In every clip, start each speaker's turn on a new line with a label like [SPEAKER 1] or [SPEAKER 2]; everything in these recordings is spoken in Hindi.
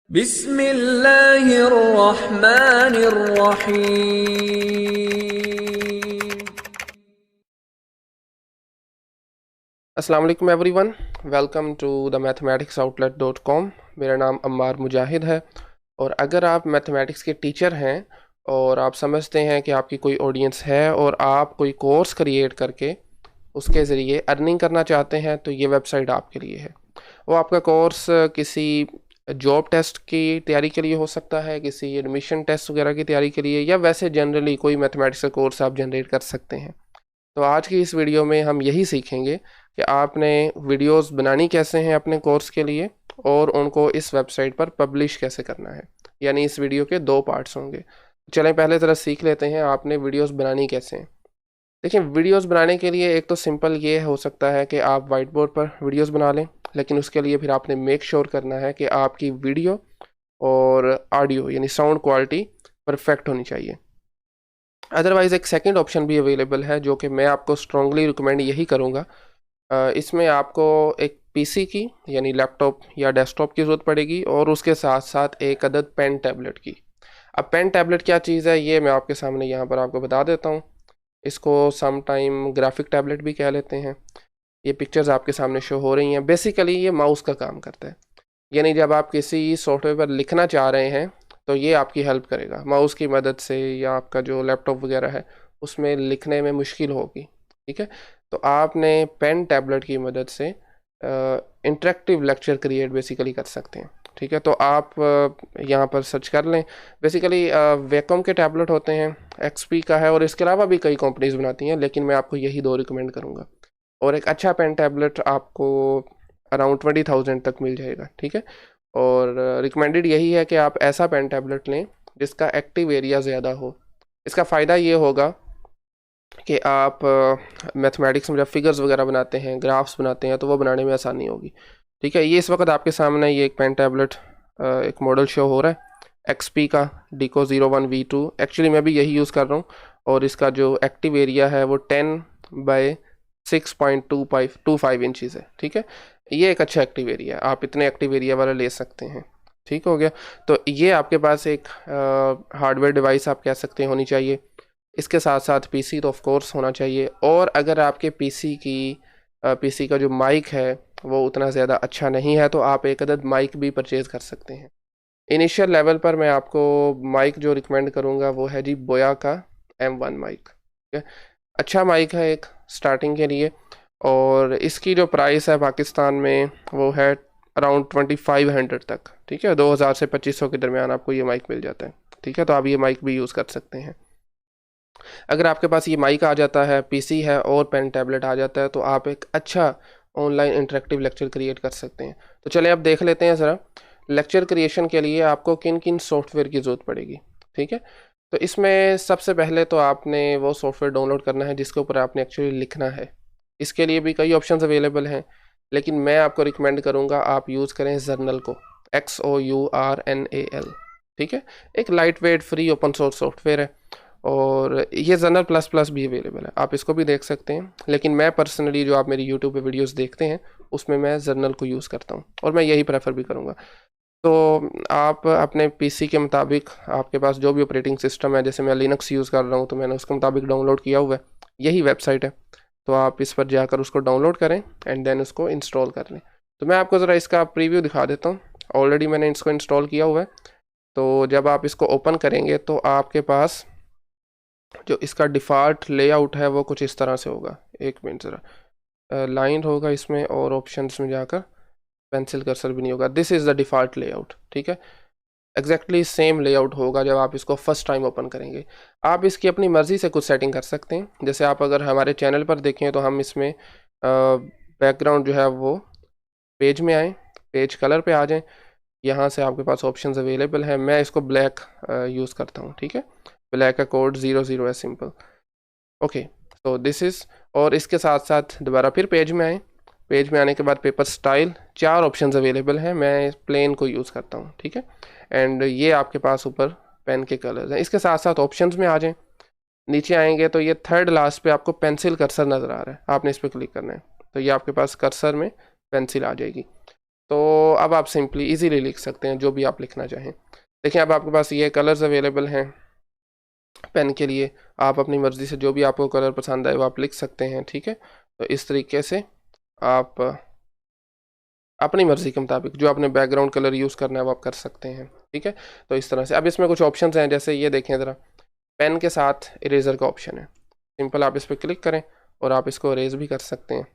[SPEAKER 1] बिस्मिल्लाहिर्रहमानिर्रहीम।
[SPEAKER 2] अस्सलाम वालेकुम everyone, welcome to the mathematicsoutlet.com। मेरा नाम अम्मार मुजाहिद है और अगर आप मैथमेटिक्स के टीचर हैं और आप समझते हैं कि आपकी कोई ऑडियंस है और आप कोई कोर्स क्रिएट करके उसके ज़रिए अर्निंग करना चाहते हैं तो ये वेबसाइट आपके लिए है। वो आपका कोर्स किसी जॉब टेस्ट की तैयारी के लिए हो सकता है, किसी एडमिशन टेस्ट वगैरह की तैयारी के लिए, या वैसे जनरली कोई मैथमेटिक्स का कोर्स आप जनरेट कर सकते हैं। तो आज की इस वीडियो में हम यही सीखेंगे कि आपने वीडियोस बनानी कैसे हैं अपने कोर्स के लिए और उनको इस वेबसाइट पर पब्लिश कैसे करना है। यानी इस वीडियो के दो पार्ट्स होंगे। चलें पहले ज़रा सीख लेते हैं आपने वीडियोस बनानी कैसे हैं। देखिए, वीडियोस बनाने के लिए एक तो सिंपल ये हो सकता है कि आप वाइट बोर्ड पर वीडियोस बना लें, लेकिन उसके लिए फिर आपने मेक श्योर करना है कि आपकी वीडियो और ऑडियो यानी साउंड क्वालिटी परफेक्ट होनी चाहिए। अदरवाइज़ एक सेकंड ऑप्शन भी अवेलेबल है जो कि मैं आपको स्ट्रांगली रिकमेंड यही करूँगा। इसमें आपको एक पीसी की यानी लैपटॉप या डेस्कटॉप की ज़रूरत पड़ेगी और उसके साथ साथ एक अदद पेन टैबलेट की। अब पेन टैबलेट क्या चीज़ है ये मैं आपके सामने यहाँ पर आपको बता देता हूँ। इसको सम टाइम ग्राफिक टैबलेट भी कह लेते हैं। ये पिक्चर्स आपके सामने शो हो रही हैं। बेसिकली ये माउस का काम करता है, यानी जब आप किसी सॉफ्टवेयर पर लिखना चाह रहे हैं तो ये आपकी हेल्प करेगा माउस की मदद से, या आपका जो लैपटॉप वगैरह है उसमें लिखने में मुश्किल होगी। ठीक है, तो आपने पेन टैबलेट की मदद से इंटरेक्टिव लेक्चर क्रिएट बेसिकली कर सकते हैं। ठीक है, तो आप यहाँ पर सर्च कर लें। बेसिकली वैकॉम के टैबलेट होते हैं, एक्सपी का है और इसके अलावा भी कई कंपनीज बनाती हैं, लेकिन मैं आपको यही दो रिकमेंड करूँगा। और एक अच्छा पेन टैबलेट आपको अराउंड 20,000 तक मिल जाएगा। ठीक है, और रिकमेंडेड यही है कि आप ऐसा पेन टैबलेट लें जिसका एक्टिव एरिया ज़्यादा हो। इसका फ़ायदा ये होगा कि आप मैथमेटिक्स में जब फिगर्स वगैरह बनाते हैं, ग्राफ्स बनाते हैं, तो वो बनाने में आसानी होगी। ठीक है, ये इस वक्त आपके सामने ये एक पेन टैबलेट एक मॉडल शो हो रहा है XP का Dico 01V2। एक्चुअली मैं भी यही यूज़ कर रहा हूँ और इसका जो एक्टिव एरिया है वो 10/6.25 इंचज़ है। ठीक है, ये एक अच्छा एक्टिव एरिया है, आप इतने एक्टिव एरिया वाला ले सकते हैं। ठीक हो गया, तो ये आपके पास एक हार्डवेयर डिवाइस आप कह सकते हैं होनी चाहिए। इसके साथ साथ पीसी तो ऑफ कोर्स होना चाहिए, और अगर आपके पीसी का जो माइक है वो उतना ज़्यादा अच्छा नहीं है तो आप एक अदद माइक भी परचेज़ कर सकते हैं। इनिशियल लेवल पर मैं आपको माइक जो रिकमेंड करूँगा वो है जी बोया का M1 माइक। ठीक है, अच्छा माइक है एक स्टार्टिंग के लिए, और इसकी जो प्राइस है पाकिस्तान में वो है अराउंड 2500 तक। ठीक है, 2000 से 2500 के दरमियान आपको ये माइक मिल जाता है। ठीक है, तो आप ये माइक भी यूज़ कर सकते हैं। अगर आपके पास ये माइक आ जाता है, पीसी है और पेन टैबलेट आ जाता है, तो आप एक अच्छा ऑनलाइन इंटरेक्टिव लेक्चर क्रिएट कर सकते हैं। तो चलिए अब देख लेते हैं ज़रा लेक्चर क्रिएशन के लिए आपको किन किन सॉफ्टवेयर की ज़रूरत पड़ेगी। ठीक है, तो इसमें सबसे पहले तो आपने वो सॉफ्टवेयर डाउनलोड करना है जिसके ऊपर आपने एक्चुअली लिखना है। इसके लिए भी कई ऑप्शंस अवेलेबल हैं, लेकिन मैं आपको रिकमेंड करूँगा आप यूज़ करें जर्नल को, XOURNAL। ठीक है, एक light weight free open source software है, और ये जर्नल प्लस प्लस भी अवेलेबल है, आप इसको भी देख सकते हैं। लेकिन मैं पर्सनली जो आप मेरी यूट्यूब पे वीडियोस देखते हैं उसमें मैं जर्नल को यूज़ करता हूँ और मैं यही प्रेफर भी करूँगा। तो आप अपने पीसी के मुताबिक, आपके पास जो भी ऑपरेटिंग सिस्टम है, जैसे मैं लिनक्स यूज़ कर रहा हूँ तो मैंने उसके मुताबिक डाउनलोड किया हुआ है, यही वेबसाइट है। तो आप इस पर जाकर उसको डाउनलोड करें एंड देन उसको इंस्टॉल कर लें। तो मैं आपको ज़रा इसका प्रीव्यू दिखा देता हूँ। ऑलरेडी मैंने इसको इंस्टॉल किया हुआ है। तो जब आप इसको ओपन करेंगे तो आपके पास जो इसका डिफ़ॉल्ट लेआउट है वो कुछ इस तरह से होगा। एक मिनट ज़रा, लाइन होगा इसमें और ऑप्शंस में जाकर पेंसिल कर्सर भी नहीं होगा। This is the default layout. ठीक है, एग्जैक्टली सेम लेआउट होगा जब आप इसको फर्स्ट टाइम ओपन करेंगे। आप इसकी अपनी मर्ज़ी से कुछ सेटिंग कर सकते हैं। जैसे आप अगर हमारे चैनल पर देखें तो हम इसमें बैकग्राउंड जो है वो पेज में आएँ, पेज कलर पे आ जाएँ, यहाँ से आपके पास ऑप्शंस अवेलेबल हैं। मैं इसको ब्लैक यूज़ करता हूँ। ठीक है, ब्लैक का कोड 00 है, सिंपल। ओके, तो दिस इज़, और इसके साथ साथ दोबारा फिर पेज में आए। पेज में आने के बाद पेपर स्टाइल, 4 ऑप्शंस अवेलेबल हैं, मैं प्लेन को यूज़ करता हूँ। ठीक है, एंड ये आपके पास ऊपर पेन के कलर्स हैं। इसके साथ साथ ऑप्शंस में आ जाएं, नीचे आएंगे तो ये थर्ड लास्ट पे आपको पेंसिल कर्सर नज़र आ रहा है, आपने इस पर क्लिक करना है तो ये आपके पास कर्सर में पेंसिल आ जाएगी। तो अब आप सिंपली इजीली लिख सकते हैं जो भी आप लिखना चाहें। देखिए अब आपके पास ये कलर्स अवेलेबल हैं पेन के लिए, आप अपनी मर्ज़ी से जो भी आपको कलर पसंद आए वो आप लिख सकते हैं। ठीक है, तो इस तरीके से आप अपनी मर्ज़ी के मुताबिक जो आपने बैकग्राउंड कलर यूज़ करना है वो आप कर सकते हैं। ठीक है, तो इस तरह से अब इसमें कुछ ऑप्शंस हैं, जैसे ये देखें ज़रा, पेन के साथ इरेज़र का ऑप्शन है। सिंपल आप इस पर क्लिक करें और आप इसको इरेज़ भी कर सकते हैं।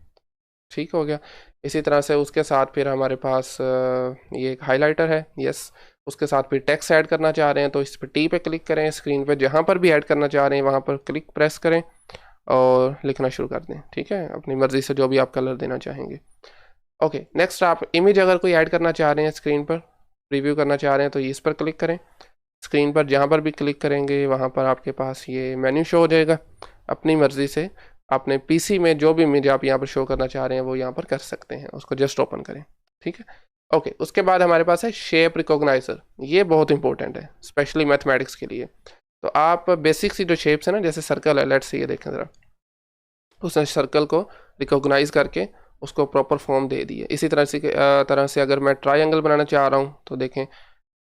[SPEAKER 2] ठीक हो गया। इसी तरह से उसके साथ फिर हमारे पास ये एक हाइलाइटर है, यस। उसके साथ फिर टेक्स्ट ऐड करना चाह रहे हैं तो इस पर टी पे क्लिक करें, स्क्रीन पे जहाँ पर भी ऐड करना चाह रहे हैं वहाँ पर क्लिक प्रेस करें और लिखना शुरू कर दें। ठीक है, अपनी मर्ज़ी से जो भी आप कलर देना चाहेंगे। ओके, नेक्स्ट आप इमेज अगर कोई ऐड करना चाह रहे हैं, स्क्रीन पर प्रीव्यू करना चाह रहे हैं तो इस पर क्लिक करें। स्क्रीन पर जहाँ पर भी क्लिक करेंगे वहाँ पर आपके पास ये मेन्यू शो हो जाएगा। अपनी मर्ज़ी से अपने पीसी में जो भी इमेज आप यहाँ पर शो करना चाह रहे हैं वो यहाँ पर कर सकते हैं, उसको जस्ट ओपन करें। ठीक है, ओके। उसके बाद हमारे पास है शेप रिकॉग्नाइजर। ये बहुत इंपॉर्टेंट है स्पेशली मैथमेटिक्स के लिए। तो आप बेसिक सी जो शेप्स है ना, जैसे सर्कल है, लेट्स से ये देखें ज़रा, उस सर्कल को रिकॉग्नाइज करके उसको प्रॉपर फॉर्म दे दिए। इसी तरह से अगर मैं ट्राइंगल बनाना चाह रहा हूँ तो देखें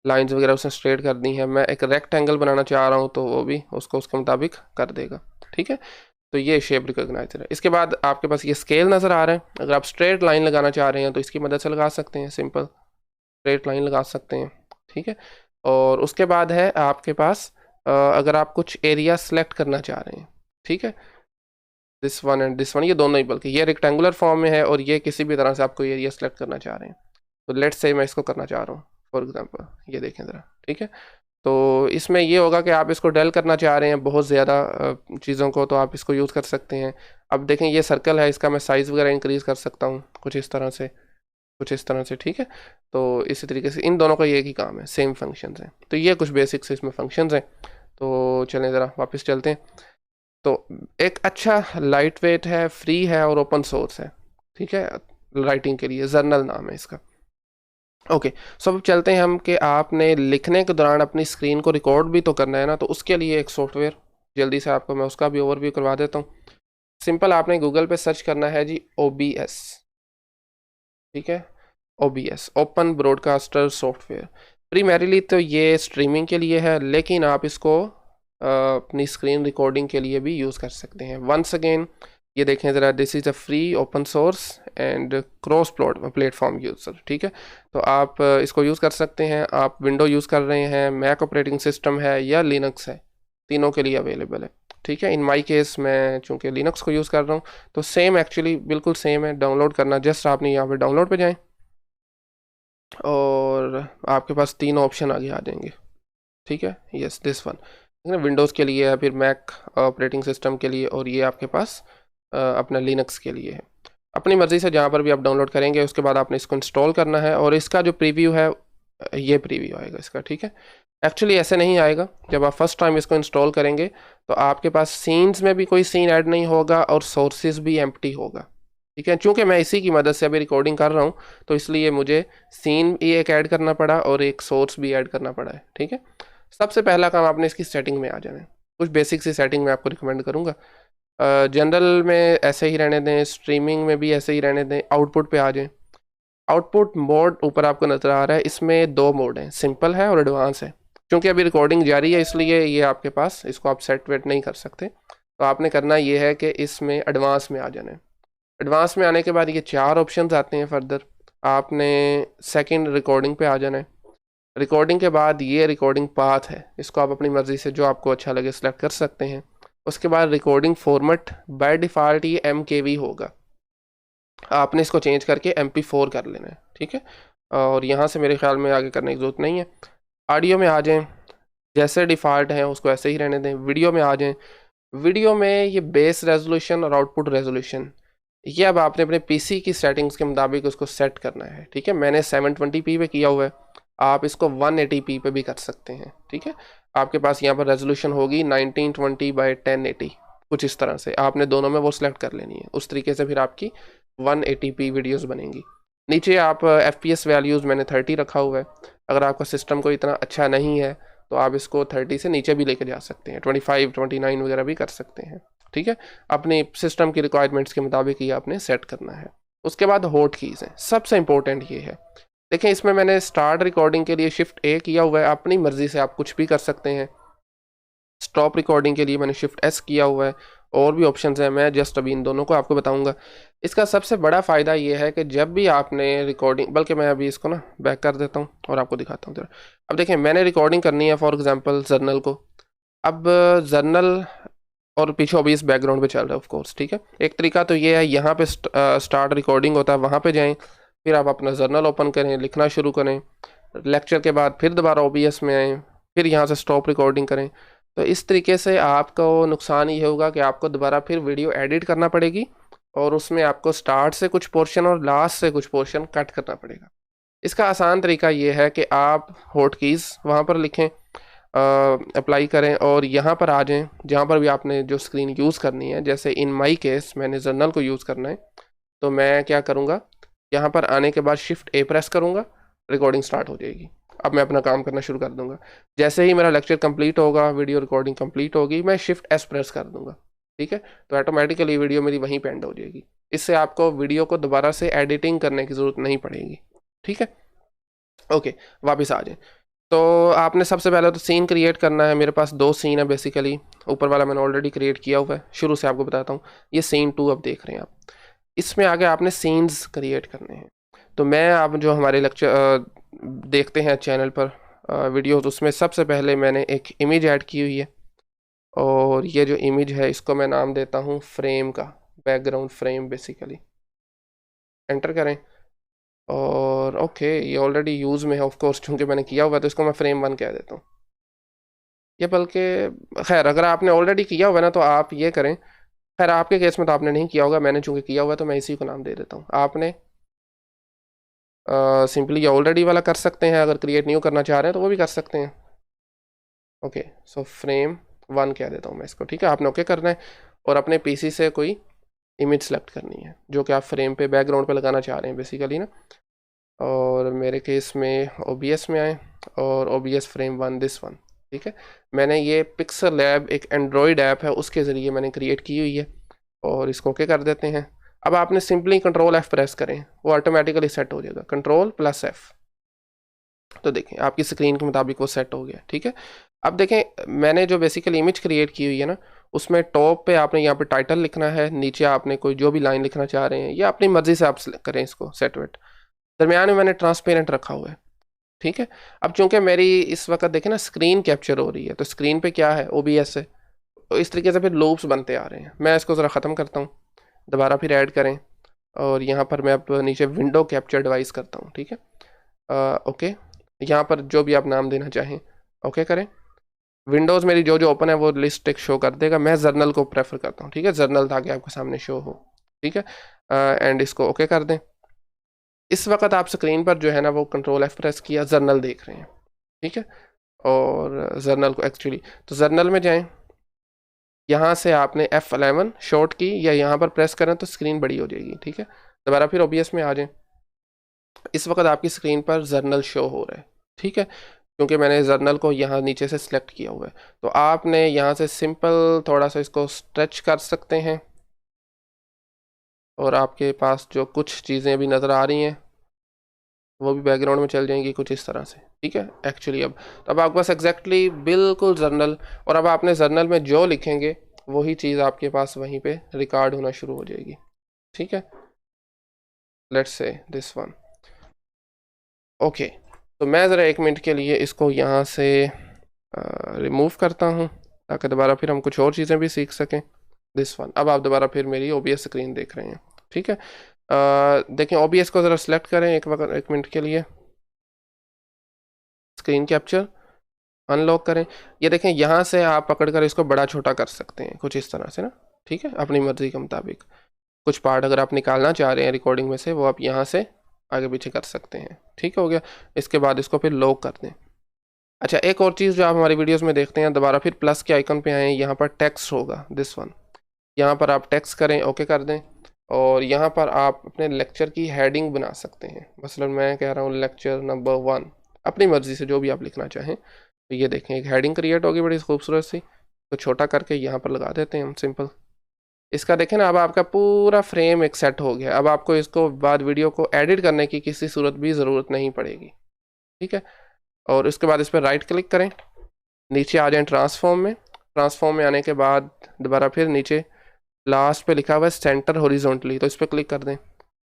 [SPEAKER 2] लाइंस वगैरह उसने स्ट्रेट कर दी हैं। मैं एक रेक्टेंगल बनाना चाह रहा हूँ तो वो भी उसको उसके मुताबिक कर देगा। ठीक है, तो ये शेप रिकॉग्नाइजर है। इसके बाद आपके पास ये स्केल नज़र आ रहा है। अगर आप स्ट्रेट लाइन लगाना चाह रहे हैं तो इसकी मदद से लगा सकते हैं, सिंपल स्ट्रेट लाइन लगा सकते हैं। ठीक है, और उसके बाद है आपके पास अगर आप कुछ एरिया सेलेक्ट करना चाह रहे हैं, ठीक है, this one and this one, ये दोनों ही, बल्कि ये रेक्टेंगुलर फॉर्म में है और ये किसी भी तरह से आपको एरिया सेलेक्ट करना चाह रहे हैं। तो लेट्स से मैं इसको करना चाह रहा हूँ फॉर एग्जांपल, ये देखें ज़रा। ठीक है, तो इसमें ये होगा कि आप इसको डेल करना चाह रहे हैं बहुत ज़्यादा चीज़ों को, तो आप इसको यूज़ कर सकते हैं। अब देखें ये सर्कल है, इसका मैं साइज़ वगैरह इंक्रीज़ कर सकता हूँ कुछ इस तरह से, कुछ इस तरह से। ठीक है, तो इसी तरीके से इन दोनों का एक ही काम है, सेम फंक्शंस हैं। तो ये कुछ बेसिक्स इसमें फंक्शंस हैं। तो चलें ज़रा वापस चलते हैं। तो एक अच्छा लाइट वेट है, फ्री है और ओपन सोर्स है। ठीक है, राइटिंग के लिए जर्नल नाम है इसका। ओके, सो अब चलते हैं हम कि आपने लिखने के दौरान अपनी स्क्रीन को रिकॉर्ड भी तो करना है ना, तो उसके लिए एक सॉफ्टवेयर जल्दी से आपको मैं उसका भी ओवरव्यू करवा देता हूँ। सिंपल आपने गूगल पे सर्च करना है जी OBS। ठीक है, OBS ओपन ब्रॉडकास्टर सॉफ्टवेयर। प्रीमेरीली तो ये स्ट्रीमिंग के लिए है, लेकिन आप इसको अपनी स्क्रीन रिकॉर्डिंग के लिए भी यूज़ कर सकते हैं। वंस अगेन ये देखें ज़रा, this is a free open source and cross platform user. ठीक है, तो आप इसको यूज़ कर सकते हैं। आप विंडो यूज़ कर रहे हैं, मैक ऑपरेटिंग सिस्टम है या लिनक्स है, तीनों के लिए अवेलेबल है। ठीक है, इन माई केस मैं चूँकि लिनक्स को यूज़ कर रहा हूँ तो सेम, एक्चुअली बिल्कुल सेम है। डाउनलोड करना, जस्ट आपने यहाँ पे डाउनलोड पे जाएं और आपके पास तीन ऑप्शन आगे आ जाएंगे। ठीक है, यस दिस वन विंडोज़ के लिए है, फिर मैक ऑपरेटिंग सिस्टम के लिए, और ये आपके पास अपना लिनक्स के लिए है। अपनी मर्ज़ी से जहाँ पर भी आप डाउनलोड करेंगे उसके बाद आपने इसको इंस्टॉल करना है, और इसका जो प्रीव्यू है ये प्रीव्यू आएगा इसका। ठीक है, एक्चुअली ऐसे नहीं आएगा। जब आप फर्स्ट टाइम इसको इंस्टॉल करेंगे तो आपके पास सीन्स में भी कोई सीन ऐड नहीं होगा और सोर्सेज भी एम्प्टी होगा। ठीक है, चूँकि मैं इसी की मदद से अभी रिकॉर्डिंग कर रहा हूँ तो इसलिए मुझे सीन भी एक ऐड करना पड़ा और एक सोर्स भी ऐड करना पड़ा है। ठीक है, सबसे पहला काम आपने इसकी सेटिंग में आ जाना है। कुछ बेसिक सी सेटिंग मैं आपको रिकमेंड करूँगा। जनरल में ऐसे ही रहने दें, स्ट्रीमिंग में भी ऐसे ही रहने दें, आउटपुट पे आ जाएं। आउटपुट मोड ऊपर आपको नज़र आ रहा है, इसमें दो मोड हैं, सिंपल है और एडवांस है। क्योंकि अभी रिकॉर्डिंग जारी है इसलिए ये आपके पास, इसको आप सेट वेट नहीं कर सकते। तो आपने करना ये है कि इसमें एडवांस में आ जाना है। एडवांस में आने के बाद ये चार ऑप्शंस आते हैं फर्दर। आपने सेकंड रिकॉर्डिंग पे आ जाना है। रिकॉर्डिंग के बाद ये रिकॉर्डिंग पाथ है, इसको आप अपनी मर्ज़ी से जो आपको अच्छा लगे सेलेक्ट कर सकते हैं। उसके बाद रिकॉर्डिंग फॉर्मेट, बाय डिफ़ॉल्ट ये MKV होगा, आपने इसको चेंज करके MP4 कर लेना है। ठीक है, और यहाँ से मेरे ख्याल में आगे करने की ज़रूरत नहीं है। ऑडियो में आ जाएं, जैसे डिफ़ॉल्ट हैं उसको ऐसे ही रहने दें। वीडियो में आ जाएं, वीडियो में ये बेस रेजोल्यूशन और आउटपुट रेजोल्यूशन, ये अब आपने अपने PC की सेटिंग्स के मुताबिक उसको सेट करना है। ठीक है, मैंने 720p पे किया हुआ है, आप इसको 180p पे भी कर सकते हैं। ठीक है, आपके पास यहाँ पर रेजोल्यूशन होगी 1920x1080, कुछ इस तरह से आपने दोनों में वो सिलेक्ट कर लेनी है। उस तरीके से फिर आपकी 180p वीडियोस बनेंगी। नीचे आप FPS वैल्यूज़ मैंने 30 रखा हुआ है। अगर आपका सिस्टम को इतना अच्छा नहीं है तो आप इसको 30 से नीचे भी लेके जा सकते हैं, 25, 29 वगैरह भी कर सकते हैं। ठीक है, अपने सिस्टम की रिक्वायरमेंट्स के मुताबिक ही आपने सेट करना है। उसके बाद होट कीज़ हैं, सबसे इंपॉर्टेंट ये है। देखें इसमें मैंने स्टार्ट रिकॉर्डिंग के लिए शिफ्ट ए किया हुआ है, अपनी मर्ज़ी से आप कुछ भी कर सकते हैं। स्टॉप रिकॉर्डिंग के लिए मैंने शिफ्ट एस किया हुआ है, और भी ऑप्शंस हैं, मैं जस्ट अभी इन दोनों को आपको बताऊंगा। इसका सबसे बड़ा फ़ायदा ये है कि जब भी आपने रिकॉर्डिंग, बल्कि मैं अभी इसको ना बैक कर देता हूँ और आपको दिखाता हूँ जरा। अब देखें मैंने रिकॉर्डिंग करनी है फॉर एग्जांपल जर्नल को। अब जर्नल और पीछे ओबीएस बैकग्राउंड पे चल रहा है ऑफ कोर्स, ठीक है। एक तरीका तो ये है, यहाँ पे स्टार्ट रिकॉर्डिंग होता है, वहाँ पे जाएं, फिर आप अपना जर्नल ओपन करें, लिखना शुरू करें, लेक्चर के बाद फिर दोबारा ओबीएस में आएँ, फिर यहाँ से स्टॉप रिकॉर्डिंग करें। तो इस तरीके से आपको नुकसान ये होगा कि आपको दोबारा फिर वीडियो एडिट करना पड़ेगी, और उसमें आपको स्टार्ट से कुछ पोर्शन और लास्ट से कुछ पोर्शन कट करना पड़ेगा। इसका आसान तरीका ये है कि आप होट कीज़ वहाँ पर लिखें, अप्लाई करें, और यहाँ पर आ जाएं जहाँ पर भी आपने जो स्क्रीन यूज़ करनी है। जैसे इन माई केस मैंने जर्नल को यूज़ करना है, तो मैं क्या करूँगा, यहाँ पर आने के बाद शिफ्ट ए प्रेस करूँगा, रिकॉर्डिंग स्टार्ट हो जाएगी। अब मैं अपना काम करना शुरू कर दूँगा। जैसे ही मेरा लेक्चर कंप्लीट होगा, वीडियो रिकॉर्डिंग कंप्लीट होगी, मैं शिफ्ट एस प्रेस कर दूँगा, ठीक है। तो ऑटोमेटिकली वीडियो मेरी वहीं पे एंड हो जाएगी। इससे आपको वीडियो को दोबारा से एडिटिंग करने की ज़रूरत नहीं पड़ेगी, ठीक है। ओके, वापस आ जाए। तो आपने सबसे पहले तो सीन क्रिएट करना है। मेरे पास 2 सीन है बेसिकली, ऊपर वाला मैंने ऑलरेडी क्रिएट किया हुआ है, शुरू से आपको बताता हूँ। ये सीन 2 अब देख रहे हैं आप, इसमें आगे आपने सीन्स क्रिएट करने हैं। तो मैं आप जो हमारे लेक्चर देखते हैं चैनल पर वीडियो, तो उसमें सबसे पहले मैंने एक इमेज ऐड की हुई है, और ये जो इमेज है इसको मैं नाम देता हूँ फ्रेम का, बैकग्राउंड फ्रेम बेसिकली। एंटर करें, और ओके ये ऑलरेडी यूज़ में है ऑफ कोर्स, क्योंकि मैंने किया हुआ है, तो इसको मैं फ्रेम 1 कह देता हूँ। ये बल्कि खैर अगर आपने ऑलरेडी किया हुआ है ना तो आप ये करें, खैर आपके केस में तो आपने नहीं किया होगा, मैंने चूंकि किया हुआ है तो मैं इसी को नाम दे देता हूँ। आपने सिंपली ये ऑलरेडी वाला कर सकते हैं, अगर क्रिएट न्यू करना चाह रहे हैं तो वो भी कर सकते हैं। ओके सो फ्रेम 1 कह देता हूँ मैं इसको, ठीक है। आपने ओके करना है, और अपने पीसी से कोई इमेज सेलेक्ट करनी है जो कि आप फ्रेम पे बैकग्राउंड पे लगाना चाह रहे हैं बेसिकली ना। और मेरे केस में ओबीएस में आए, और ओबीएस फ्रेम 1 दिस वन, ठीक है। मैंने ये पिक्सल लैब एक एंड्रॉयड ऐप है, उसके ज़रिए मैंने क्रिएट की हुई है, और इसको ओके कर देते हैं। अब आपने सिंपली कंट्रोल एफ प्रेस करें, वो ऑटोमेटिकली सेट हो जाएगा, कंट्रोल प्लस एफ। तो देखें आपकी स्क्रीन के मुताबिक वो सेट हो गया, ठीक है। अब देखें मैंने जो बेसिकली इमेज क्रिएट की हुई है ना, उसमें टॉप पे आपने यहाँ पे टाइटल लिखना है, नीचे आपने कोई जो भी लाइन लिखना चाह रहे हैं, या अपनी मर्जी से आप करें इसको सेट वेट। दरमियान में मैंने ट्रांसपेरेंट रखा हुआ है, ठीक है। अब चूंकि मेरी इस वक्त देखें ना स्क्रीन कैप्चर हो रही है, तो स्क्रीन पे क्या है, ओबीएस है, तो इस तरीके से फिर लूप्स बनते आ रहे हैं। मैं इसको ज़रा ख़त्म करता हूँ, दोबारा फिर ऐड करें, और यहाँ पर मैं अब नीचे विंडो कैप्चर डिवाइस करता हूँ, ठीक है। ओके, यहाँ पर जो भी आप नाम देना चाहें ओके करें। विंडोज़ मेरी जो जो ओपन है वो लिस्ट एक शो कर देगा, मैं जर्नल को प्रेफर करता हूँ, ठीक है, जर्नल ताकि आपके सामने शो हो, ठीक है। एंड इसको ओके कर दें। इस वक्त आप स्क्रीन पर जो है ना वो कंट्रोल एफ प्रेस किया, जर्नल देख रहे हैं, ठीक है। और जर्नल को एक्चुअली तो जर्नल में जाएं, यहाँ से आपने F11 शॉर्ट की, या यहाँ पर प्रेस करें तो स्क्रीन बड़ी हो जाएगी, ठीक है। दोबारा फिर ओबीएस में आ जाएं। इस वक्त आपकी स्क्रीन पर जर्नल शो हो रहा है, ठीक है, क्योंकि मैंने जर्नल को यहाँ नीचे से सिलेक्ट किया हुआ है। तो आपने यहाँ से सिंपल थोड़ा सा इसको स्ट्रेच कर सकते हैं, और आपके पास जो कुछ चीज़ें अभी नज़र आ रही हैं वो भी बैकग्राउंड में चल जाएंगी कुछ इस तरह से, ठीक है। एक्चुअली अब आपके पास एग्जैक्टली बिल्कुल जर्नल, और अब आपने जर्नल में जो लिखेंगे वही चीज़ आपके पास वहीं पे रिकॉर्ड होना शुरू हो जाएगी, ठीक है। Let's say this one, okay. तो मैं ज़रा 1 मिनट के लिए इसको यहाँ से रिमूव करता हूँ, ताकि दोबारा फिर हम कुछ और चीज़ें भी सीख सकें। दिस वन, अब आप दोबारा फिर मेरी ओबीएस स्क्रीन देख रहे हैं, ठीक है। देखें ओबीएस को ज़रा सेलेक्ट करें 1 मिनट के लिए, स्क्रीन कैप्चर अनलॉक करें। ये देखें यहाँ से आप पकड़ कर इसको बड़ा छोटा कर सकते हैं कुछ इस तरह से ना, ठीक है, अपनी मर्ज़ी के मुताबिक। कुछ पार्ट अगर आप निकालना चाह रहे हैं रिकॉर्डिंग में से, वो आप यहाँ से आगे पीछे कर सकते हैं, ठीक हो गया। इसके बाद इसको फिर लॉक कर दें। अच्छा, एक और चीज़ जो आप हमारी वीडियोस में देखते हैं, दोबारा फिर प्लस के आइकन पे आएँ, यहाँ पर टेक्स्ट होगा दिस वन, यहाँ पर आप टेक्स्ट करें, ओके कर दें, और यहाँ पर आप अपने लेक्चर की हेडिंग बना सकते हैं। मसलन मैं कह रहा हूँ लेक्चर नंबर 1, अपनी मर्ज़ी से जो भी आप लिखना चाहें। तो ये देखें एक हेडिंग क्रिएट होगी बड़ी खूबसूरत सी, तो छोटा करके यहाँ पर लगा देते हैं हम सिंपल। इसका देखें ना, अब आपका पूरा फ्रेम एक सेट हो गया। अब आपको इसको बाद वीडियो को एडिट करने की किसी सूरत भी ज़रूरत नहीं पड़ेगी, ठीक है। और उसके बाद इस पर राइट क्लिक करें, नीचे आ जाएं ट्रांसफॉर्म में। ट्रांसफॉर्म में आने के बाद दोबारा फिर नीचे लास्ट पे लिखा हुआ है सेंटर हॉरिजॉन्टली, तो इस पर क्लिक कर दें,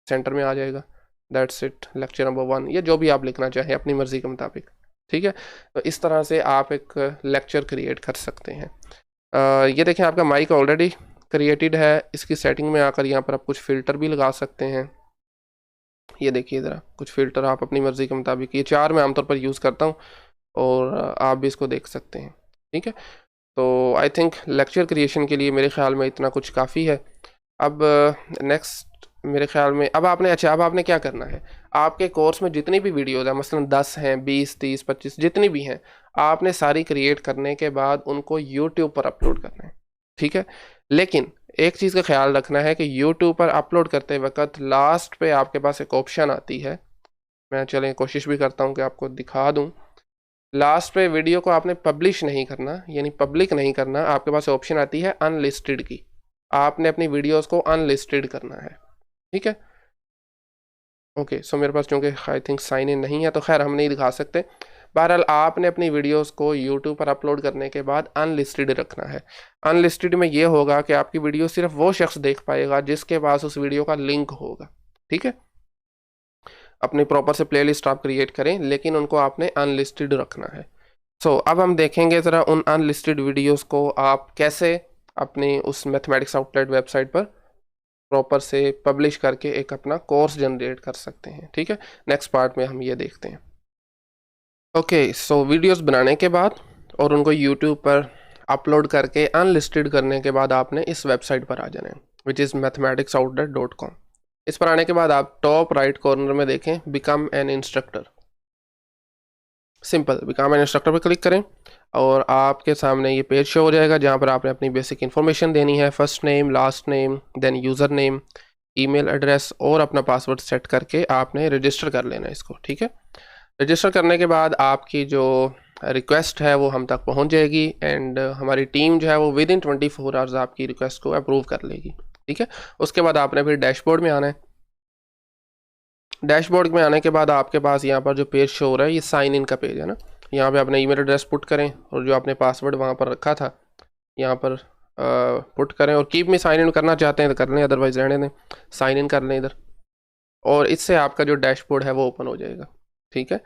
[SPEAKER 2] सेंटर में आ जाएगा। दैट्स इट, लेक्चर नंबर 1, या जो भी आप लिखना चाहें अपनी मर्ज़ी के मुताबिक, ठीक है। तो इस तरह से आप एक लेक्चर क्रिएट कर सकते हैं। ये देखें आपका माइक ऑलरेडी क्रिएटेड है। इसकी सेटिंग में आकर यहाँ पर आप कुछ फ़िल्टर भी लगा सकते हैं। ये देखिए ज़रा, कुछ फ़िल्टर आप अपनी मर्ज़ी के मुताबिक, ये 4 मैं आमतौर पर यूज़ करता हूँ और आप भी इसको देख सकते हैं, ठीक है। तो आई थिंक लेक्चर क्रिएशन के लिए मेरे ख्याल में इतना कुछ काफ़ी है। अब नेक्स्ट मेरे ख्याल में अब आपने क्या करना है, आपके कोर्स में जितनी भी वीडियोज़ हैं, मसलन 10 हैं, 20, 30, 25 जितनी भी हैं, आपने सारी क्रिएट करने के बाद उनको यूट्यूब पर अपलोड करना है, ठीक है। लेकिन एक चीज़ का ख्याल रखना है कि यूट्यूब पर अपलोड करते वक्त लास्ट पे आपके पास एक ऑप्शन आती है, मैं चलें कोशिश भी करता हूँ कि आपको दिखा दूँ। लास्ट पे वीडियो को आपने पब्लिश नहीं करना, यानी पब्लिक नहीं करना, आपके पास ऑप्शन आती है अनलिस्टेड की। आपने अपनी वीडियोस को अनलिस्टेड करना है, ठीक है। ओके, सो मेरे पास चूँकि आई थिंक साइन इन नहीं है तो खैर हम नहीं दिखा सकते। बहरहाल आपने अपनी वीडियोस को यूट्यूब पर अपलोड करने के बाद अनलिस्टेड रखना है। अनलिस्टेड में ये होगा कि आपकी वीडियो सिर्फ वो शख्स देख पाएगा जिसके पास उस वीडियो का लिंक होगा, ठीक है। अपनी प्रॉपर से प्लेलिस्ट आप क्रिएट करें, लेकिन उनको आपने अनलिस्टेड रखना है। सो अब हम देखेंगे ज़रा उन अनलिस्टेड वीडियोस को आप कैसे अपनी उस मैथमेटिक्स आउटलेट वेबसाइट पर प्रॉपर से पब्लिश करके एक अपना कोर्स जनरेट कर सकते हैं, ठीक है। नेक्स्ट पार्ट में हम ये देखते हैं। ओके, सो वीडियोस बनाने के बाद और उनको यूट्यूब पर अपलोड करके अनलिस्टेड करने के बाद आपने इस वेबसाइट पर आ जाना है, विच इज़ mathematicsoutlet.com। इस पर आने के बाद आप टॉप राइट कॉर्नर में देखें become an instructor, simple become an instructor पर क्लिक करें और आपके सामने ये पेज शो हो जाएगा जहाँ पर आपने अपनी बेसिक इन्फॉर्मेशन देनी है, first name, last name, then user name, email address और अपना पासवर्ड सेट करके आपने रजिस्टर कर लेना है इसको, ठीक है। रजिस्टर करने के बाद आपकी जो रिक्वेस्ट है वो हम तक पहुंच जाएगी एंड हमारी टीम जो है वो विद इन 24 आवर्स आपकी रिक्वेस्ट को अप्रूव कर लेगी, ठीक है। उसके बाद आपने फिर डैशबोर्ड में आना है। डैशबोर्ड में आने के बाद आपके पास यहाँ पर जो पेज शो हो रहा है ये साइन इन का पेज है ना। यहाँ पे अपना ईमेल एड्रेस पुट करें और जो आपने पासवर्ड वहाँ पर रखा था यहाँ पर पुट करें, और कीप में साइन इन करना चाहते हैं तो कर लें, अदरवाइज रहने दें, साइन इन कर लें इधर, और इससे आपका जो डैशबोर्ड है वो ओपन हो जाएगा, ठीक है।